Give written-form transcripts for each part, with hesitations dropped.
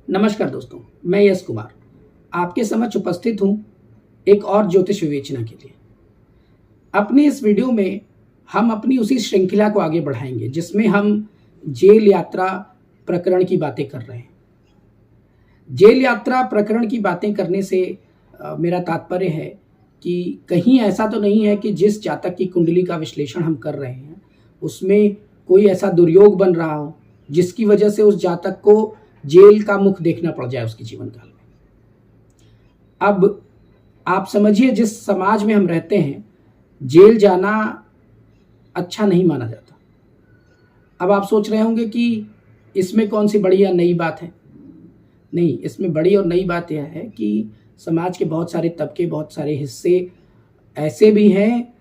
नमस्कार दोस्तों, मैं यश कुमार आपके समक्ष उपस्थित हूँ एक और ज्योतिष विवेचना के लिए। अपनी इस वीडियो में हम अपनी उसी श्रृंखला को आगे बढ़ाएंगे जिसमें हम जेल यात्रा प्रकरण की बातें कर रहे हैं। जेल यात्रा प्रकरण की बातें करने से मेरा तात्पर्य है कि कहीं ऐसा तो नहीं है कि जिस जातक की कुंडली का विश्लेषण हम कर रहे हैं उसमें कोई ऐसा दुर्योग बन रहा हो जिसकी वजह से उस जातक को जेल का मुख देखना पड़ जाए उसके जीवन काल में। अब आप समझिए, जिस समाज में हम रहते हैं जेल जाना अच्छा नहीं माना जाता। अब आप सोच रहे होंगे कि इसमें कौन सी बड़ी या नई बात है। नहीं, इसमें बड़ी और नई बात यह है कि समाज के बहुत सारे तबके, बहुत सारे हिस्से ऐसे भी हैं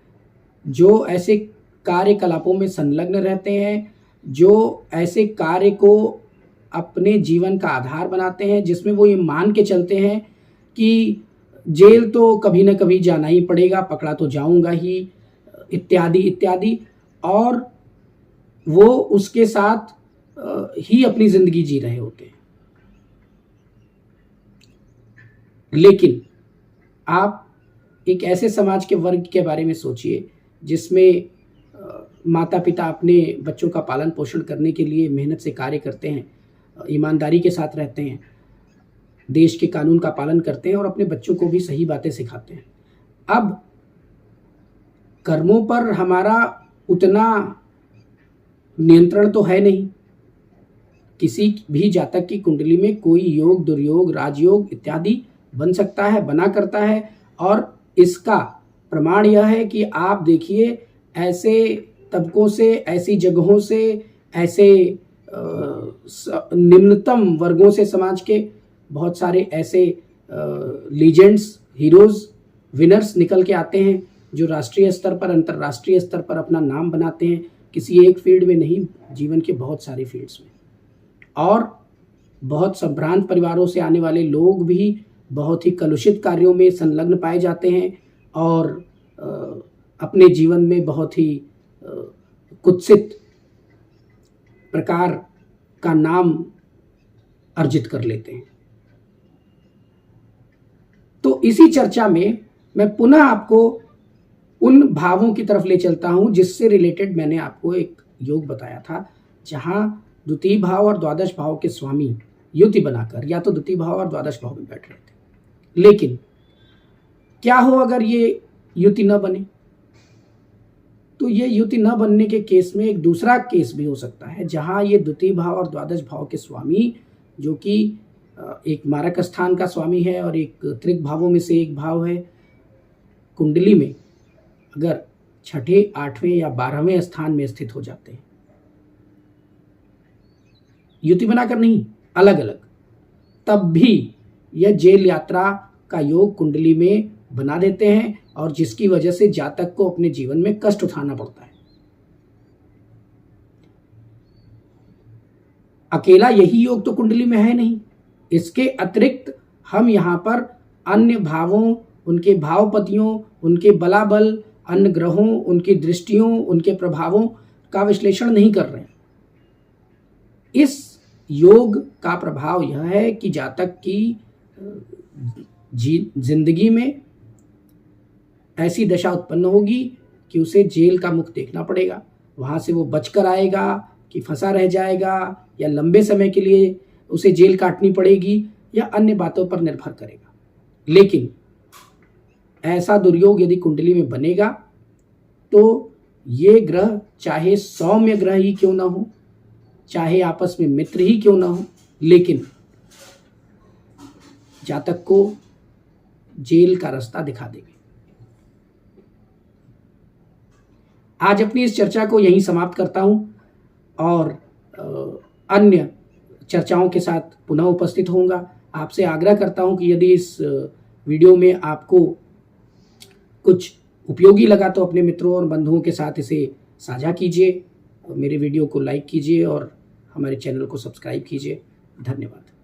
जो ऐसे कार्यकलापों में संलग्न रहते हैं, जो ऐसे कार्य को अपने जीवन का आधार बनाते हैं, जिसमें वो ये मान के चलते हैं कि जेल तो कभी ना कभी जाना ही पड़ेगा, पकड़ा तो जाऊंगा ही, इत्यादि इत्यादि, और वो उसके साथ ही अपनी जिंदगी जी रहे होते हैं। लेकिन आप एक ऐसे समाज के वर्ग के बारे में सोचिए जिसमें माता पिता अपने बच्चों का पालन पोषण करने के लिए मेहनत से कार्य करते हैं, ईमानदारी के साथ रहते हैं, देश के कानून का पालन करते हैं और अपने बच्चों को भी सही बातें सिखाते हैं। अब कर्मों पर हमारा उतना नियंत्रण तो है नहीं। किसी भी जातक की कुंडली में कोई योग, दुर्योग, राजयोग इत्यादि बन सकता है, बना करता है, और इसका प्रमाण यह है कि आप देखिए ऐसे तबकों से, ऐसी जगहों से, ऐसे निम्नतम वर्गों से समाज के बहुत सारे ऐसे लीजेंड्स, हीरोज, विनर्स निकल के आते हैं जो राष्ट्रीय स्तर पर, अंतर्राष्ट्रीय स्तर पर अपना नाम बनाते हैं, किसी एक फील्ड में नहीं, जीवन के बहुत सारे फील्ड्स में। और बहुत संभ्रांत परिवारों से आने वाले लोग भी बहुत ही कलुषित कार्यों में संलग्न पाए जाते हैं और अपने जीवन में बहुत ही कुत्सित प्रकार का नाम अर्जित कर लेते हैं। तो इसी चर्चा में मैं पुनः आपको उन भावों की तरफ ले चलता हूं जिससे रिलेटेड मैंने आपको एक योग बताया था, जहां द्वितीय भाव और द्वादश भाव के स्वामी युति बनाकर या तो द्वितीय भाव और द्वादश भाव में बैठ रहे थे। लेकिन क्या हो अगर ये युति न बने? तो ये युति न बनने के केस में एक दूसरा केस भी हो सकता है, जहां ये द्वितीय भाव और द्वादश भाव के स्वामी, जो कि एक मारक स्थान का स्वामी है और एक त्रिक भावों में से एक भाव है, कुंडली में अगर छठे, आठवें या 12वें स्थान में स्थित हो जाते हैं, युति बनाकर नहीं, अलग अलग, तब भी यह जेल यात्रा का योग कुंडली में बना देते हैं और जिसकी वजह से जातक को अपने जीवन में कष्ट उठाना पड़ता है। अकेला यही योग तो कुंडली में है नहीं, इसके अतिरिक्त हम यहाँ पर अन्य भावों, उनके भावपतियों, उनके बलाबल, अन्य ग्रहों, उनकी दृष्टियों, उनके प्रभावों का विश्लेषण नहीं कर रहे हैं। इस योग का प्रभाव यह है कि जातक की जिंदगी में ऐसी दशा उत्पन्न होगी कि उसे जेल का मुख देखना पड़ेगा। वहां से वो बचकर आएगा कि फंसा रह जाएगा, या लंबे समय के लिए उसे जेल काटनी पड़ेगी, या अन्य बातों पर निर्भर करेगा। लेकिन ऐसा दुर्योग यदि कुंडली में बनेगा तो ये ग्रह चाहे सौम्य ग्रह ही क्यों ना हो, चाहे आपस में मित्र ही क्यों ना हो, लेकिन जातक को जेल का रास्ता दिखा देंगे। आज अपनी इस चर्चा को यहीं समाप्त करता हूं और अन्य चर्चाओं के साथ पुनः उपस्थित होऊंगा। आपसे आग्रह करता हूं कि यदि इस वीडियो में आपको कुछ उपयोगी लगा तो अपने मित्रों और बंधुओं के साथ इसे साझा कीजिए, मेरे वीडियो को लाइक कीजिए और हमारे चैनल को सब्सक्राइब कीजिए। धन्यवाद।